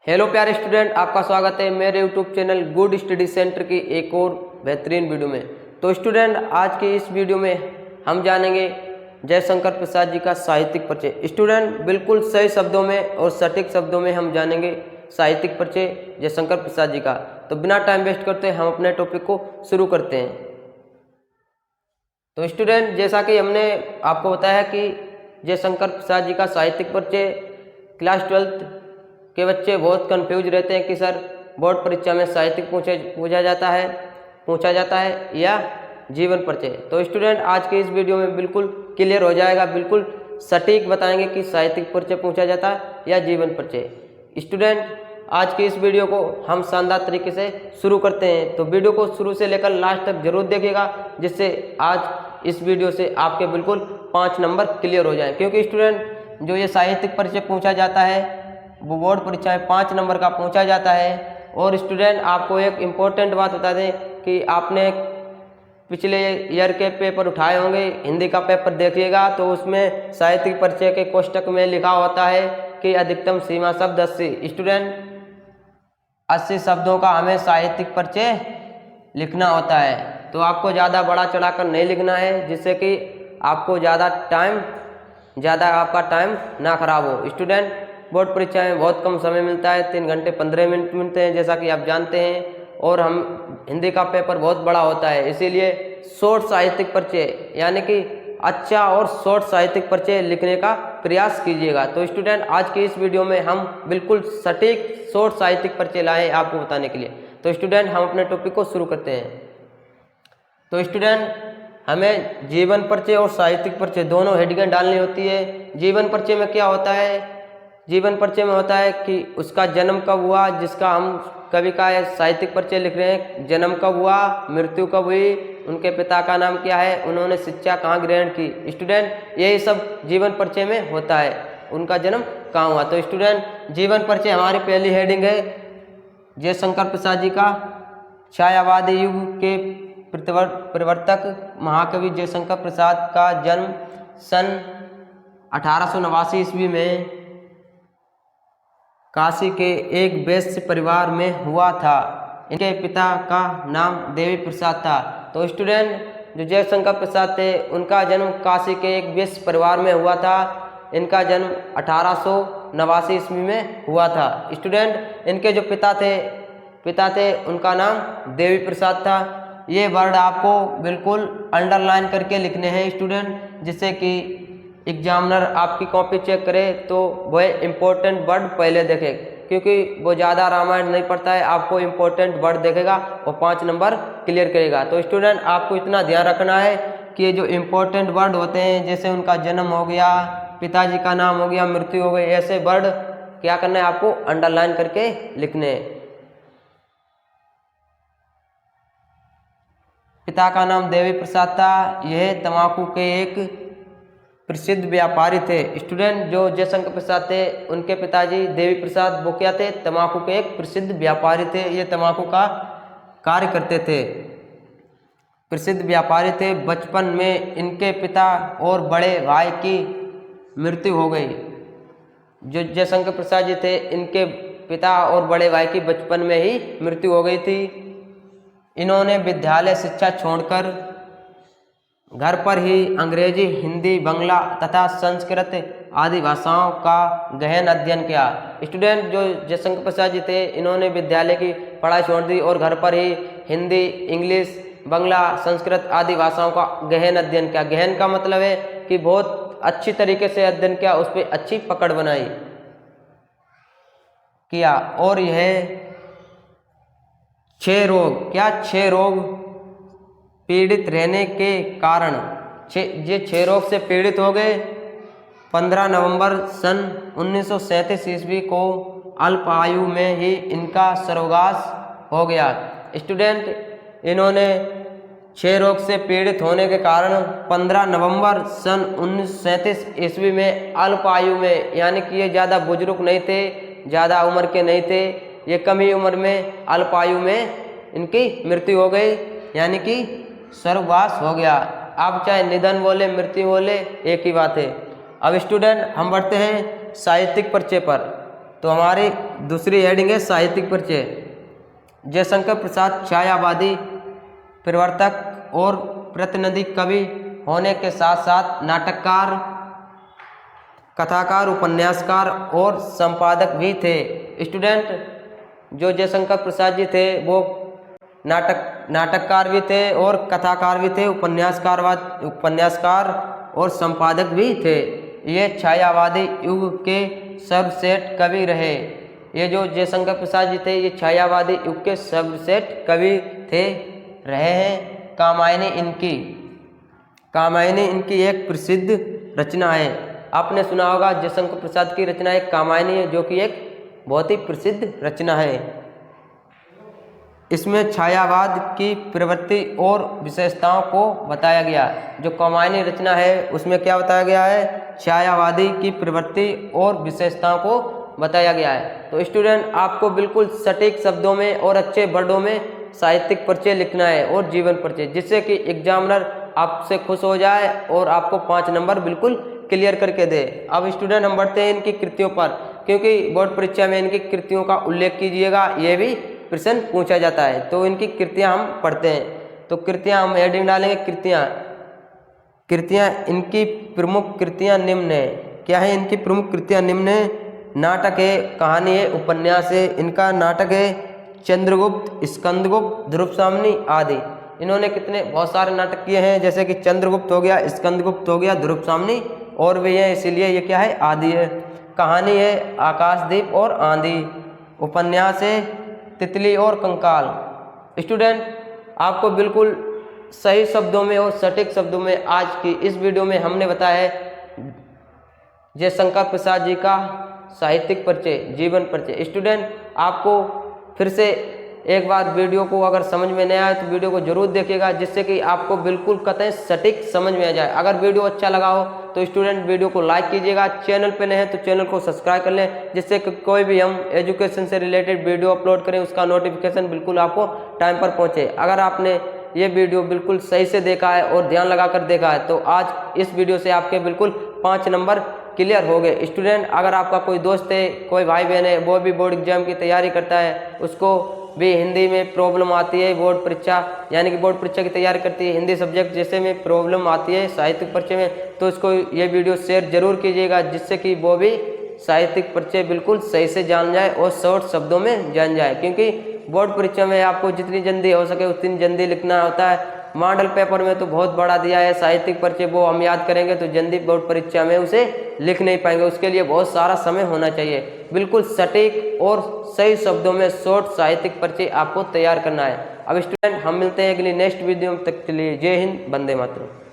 Hello प्यारे student, आपका स्वागत है मेरे YouTube channel good study centre की एक और बेहतरीन वीडियो में। तो स्टूडेंट, आज के इस वीडियो में हम जानेंगे जयशंकर प्रसाद जी का साहित्यिक परिचय। स्टूडेंट, बिल्कुल सही शब्दों में और सटीक शब्दों में हम जानेंगे साहित्यिक परिचय जयशंकर प्रसाद जी का। तो बिना टाइम वेस्ट करते हम अपने टॉपिक को शुरू करते हैं। तो स्टूडेंट, जैसा कि हमने आपको बताया कि जयशंकर प्रसाद जी का साहित्यिक परिचय क्लास 12th के बच्चे बहुत कंफ्यूज रहते हैं कि सर बोर्ड परीक्षा में साहित्यिक पूछा जाता है या जीवन परिचय। तो स्टूडेंट, आज के इस वीडियो में बिल्कुल क्लियर हो जाएगा, बिल्कुल सटीक बताएंगे कि साहित्यिक परिचय पूछा जाता है या जीवन परिचय। स्टूडेंट, आज की इस वीडियो को हम शानदार तरीके से शुरू करते हैं। तो वीडियो को शुरू से लेकर लास्ट तक जरूर देखिएगा, जिससे आज इस वीडियो से आपके बिल्कुल 5 नंबर क्लियर हो जाए। क्योंकि स्टूडेंट, जो ये साहित्यिक परिचय पूछा जाता है वो बोर्ड परीक्षा में 5 नंबर का पूछा जाता है। और स्टूडेंट, आपको एक इम्पोर्टेंट बात बता दें कि आपने पिछले ईयर के पेपर उठाए होंगे, हिंदी का पेपर देखिएगा तो उसमें साहित्यिक परिचय के कोष्टक में लिखा होता है कि अधिकतम सीमा शब्द 80। स्टूडेंट, 80 शब्दों का हमें साहित्यिक परिचय लिखना होता है। तो आपको ज़्यादा बड़ा चढ़ाकर नहीं लिखना है, जिससे कि आपको ज़्यादा आपका टाइम ना खराब हो। स्टूडेंट, बोर्ड परीक्षा में बहुत कम समय मिलता है, 3 घंटे 15 मिनट मिलते हैं, जैसा कि आप जानते हैं। और हम हिंदी का पेपर बहुत बड़ा होता है, इसीलिए शॉर्ट साहित्यिक परिचय यानी कि अच्छा और शॉर्ट साहित्यिक परिचय लिखने का प्रयास कीजिएगा। तो स्टूडेंट, आज की इस वीडियो में हम बिल्कुल सटीक शॉर्ट साहित्यिक परिचय लाए आपको बताने के लिए। तो स्टूडेंट, हम अपने टॉपिक को शुरू करते हैं। तो स्टूडेंट, हमें जीवन परिचय और साहित्यिक परिचय दोनों हेडिंगें डालनी होती है। जीवन परिचय में क्या होता है? जीवन परिचय में होता है कि उसका जन्म कब हुआ, जिसका हम कवि का साहित्यिक परिचय लिख रहे हैं, जन्म कब हुआ, मृत्यु कब हुई, उनके पिता का नाम क्या है, उन्होंने शिक्षा कहाँ ग्रहण की। स्टूडेंट, यही सब जीवन परिचय में होता है, उनका जन्म कहाँ हुआ। तो स्टूडेंट, जीवन परिचय हमारी पहली हेडिंग है जयशंकर प्रसाद जी का। छायावादी युग के प्रवर्तक महाकवि जयशंकर प्रसाद का जन्म सन 1889 ईस्वी में काशी के एक वैश्य परिवार में हुआ था। इनके पिता का नाम देवी प्रसाद था। तो स्टूडेंट, जो जयशंकर प्रसाद थे उनका जन्म काशी के एक वैश्य परिवार में हुआ था। इनका जन्म 1889 ईस्वी में हुआ था। स्टूडेंट, इनके जो पिता थे उनका नाम देवी प्रसाद था। ये वर्ड आपको बिल्कुल अंडरलाइन करके लिखने हैं स्टूडेंट, जिससे कि एग्जामिनर आपकी कॉपी चेक करे तो वह इम्पोर्टेंट वर्ड पहले देखे, क्योंकि वो ज़्यादा रामायण नहीं पढ़ता है, आपको इम्पोर्टेंट वर्ड देखेगा और 5 नंबर क्लियर करेगा। तो स्टूडेंट, आपको इतना ध्यान रखना है कि ये जो इम्पोर्टेंट वर्ड होते हैं, जैसे उनका जन्म हो गया, पिताजी का नाम हो गया, मृत्यु हो गई, ऐसे वर्ड क्या करना है आपको अंडरलाइन करके लिखने हैं। पिता का नाम देवी प्रसाद था। यह तंबाकू के एक प्रसिद्ध व्यापारी थे। स्टूडेंट, जो जयशंकर प्रसाद थे उनके पिताजी देवी प्रसाद वो क्या थे? तंबाकू के एक प्रसिद्ध व्यापारी थे। ये तंबाकू का कार्य करते थे, प्रसिद्ध व्यापारी थे। बचपन में इनके पिता और बड़े भाई की मृत्यु हो गई। जो जयशंकर प्रसाद जी थे, इनके पिता और बड़े भाई की बचपन में ही मृत्यु हो गई थी। इन्होंने विद्यालय शिक्षा छोड़कर घर पर ही अंग्रेजी, हिंदी, बांग्ला तथा संस्कृत आदि भाषाओं का गहन अध्ययन किया। स्टूडेंट, जो जयशंकर प्रसाद जी थे इन्होंने विद्यालय की पढ़ाई छोड़ दी और घर पर ही हिंदी, इंग्लिश, बांग्ला, संस्कृत आदि भाषाओं का गहन अध्ययन किया। गहन का मतलब है कि बहुत अच्छी तरीके से अध्ययन किया, उस पर अच्छी पकड़ बनाई किया। और यह 6 रोग पीड़ित रहने के कारण ये 6 रोग से पीड़ित हो गए। 15 नवंबर सन 1937 ईस्वी को अल्प आयु में ही इनका सर्वनाश हो गया। स्टूडेंट, इन्होंने 6 रोग से पीड़ित होने के कारण 15 नवंबर सन 1937 ईस्वी में अल्प आयु में, यानी कि ये ज़्यादा बुजुर्ग नहीं थे, ज़्यादा उम्र के नहीं थे, ये कम ही उम्र में अल्प आयु में इनकी मृत्यु हो गई, यानी कि स्वर्गवास हो गया। आप चाहे निधन बोले, मृत्यु बोले, एक ही बात है। अब स्टूडेंट, हम बढ़ते हैं साहित्यिक परिचय पर। तो हमारी दूसरी हेडिंग है साहित्यिक परिचय। जयशंकर प्रसाद छायावादी, प्रवर्तक और प्रतिनिधि कवि होने के साथ साथ नाटककार, कथाकार, उपन्यासकार और संपादक भी थे। स्टूडेंट, जो जयशंकर प्रसाद जी थे वो नाटककार भी थे और कथाकार भी थे, उपन्यासकार और संपादक भी थे। ये छायावादी युग के सर्वश्रेष्ठ कवि रहे। ये जो जयशंकर प्रसाद जी थे ये छायावादी युग के सर्वश्रेष्ठ कवि थे, रहे हैं। कामायनी इनकी एक प्रसिद्ध रचना है। आपने सुना होगा जयशंकर प्रसाद की रचना एक कामायनी है, जो कि एक बहुत ही प्रसिद्ध रचना है। इसमें छायावाद की प्रवृत्ति और विशेषताओं को बताया गया। जो कामायनी रचना है उसमें क्या बताया गया है? छायावादी की प्रवृत्ति और विशेषताओं को बताया गया है। तो स्टूडेंट, आपको बिल्कुल सटीक शब्दों में और अच्छे वर्डों में साहित्यिक परिचय लिखना है और जीवन परिचय, जिससे कि एग्जामिनर आपसे खुश हो जाए और आपको 5 नंबर बिल्कुल क्लियर करके दे। अब स्टूडेंट, हम बढ़ते हैं इनकी कृतियों पर, क्योंकि बोर्ड परीक्षा में इनकी कृतियों का उल्लेख कीजिएगा, ये भी प्रश्न पूछा जाता है। तो इनकी कृतियां हम पढ़ते हैं। तो कृतियां हम हेडिंग डालेंगे कृतियां इनकी प्रमुख कृतियां निम्न है। क्या है इनकी प्रमुख कृतियां? निम्न है। नाटक है, कहानी है, उपन्यास है। इनका नाटक है चंद्रगुप्त, स्कंदगुप्त, ध्रुवसाम्नी आदि। इन्होंने बहुत सारे नाटक किए हैं, जैसे कि चंद्रगुप्त हो गया, स्कंदगुप्त हो गया, ध्रुवसाम्नी और भी है, इसीलिए ये क्या है? आदि है। कहानी है आकाशदीप और आंधी। उपन्यास है तितली और कंकाल। स्टूडेंट, आपको बिल्कुल सही शब्दों में और सटीक शब्दों में आज की इस वीडियो में हमने बताया है जयशंकर प्रसाद जी का साहित्यिक परिचय, जीवन परिचय। स्टूडेंट, आपको फिर से एक बार वीडियो को अगर समझ में नहीं आए तो वीडियो को जरूर देखिएगा, जिससे कि आपको बिल्कुल कतई सटीक समझ में आ जाए। अगर वीडियो अच्छा लगा हो तो स्टूडेंट वीडियो को लाइक कीजिएगा। चैनल पे नए हैं तो चैनल को सब्सक्राइब कर लें, जिससे कि कोई भी हम एजुकेशन से रिलेटेड वीडियो अपलोड करें उसका नोटिफिकेशन बिल्कुल आपको टाइम पर पहुँचे। अगर आपने ये वीडियो बिल्कुल सही से देखा है और ध्यान लगाकर देखा है तो आज इस वीडियो से आपके बिल्कुल 5 नंबर क्लियर हो गए। स्टूडेंट, अगर आपका कोई दोस्त है, कोई भाई बहन है, वो भी बोर्ड एग्जाम की तैयारी करता है, उसको भी हिंदी में प्रॉब्लम आती है, बोर्ड परीक्षा यानी कि बोर्ड परीक्षा की तैयारी करती है, हिंदी सब्जेक्ट जैसे में प्रॉब्लम आती है साहित्यिक परिचय में, तो उसको ये वीडियो शेयर जरूर कीजिएगा, जिससे कि वो भी साहित्यिक परिचय बिल्कुल सही से जान जाए और शॉर्ट शब्दों में जान जाए। क्योंकि बोर्ड परीक्षा में आपको जितनी जल्दी हो सके उतनी जल्दी लिखना होता है। मॉडल पेपर में तो बहुत बड़ा दिया है साहित्यिक परिचय, वो हम याद करेंगे तो जल्दी बोर्ड परीक्षा में उसे लिख नहीं पाएंगे। उसके लिए बहुत सारा समय होना चाहिए। बिल्कुल सटीक और सही शब्दों में शॉर्ट साहित्यिक परिचय आपको तैयार करना है। अब स्टूडेंट, हम मिलते हैं अगली नेक्स्ट वीडियो में, तक के लिए जय हिंद, वंदे मातरम।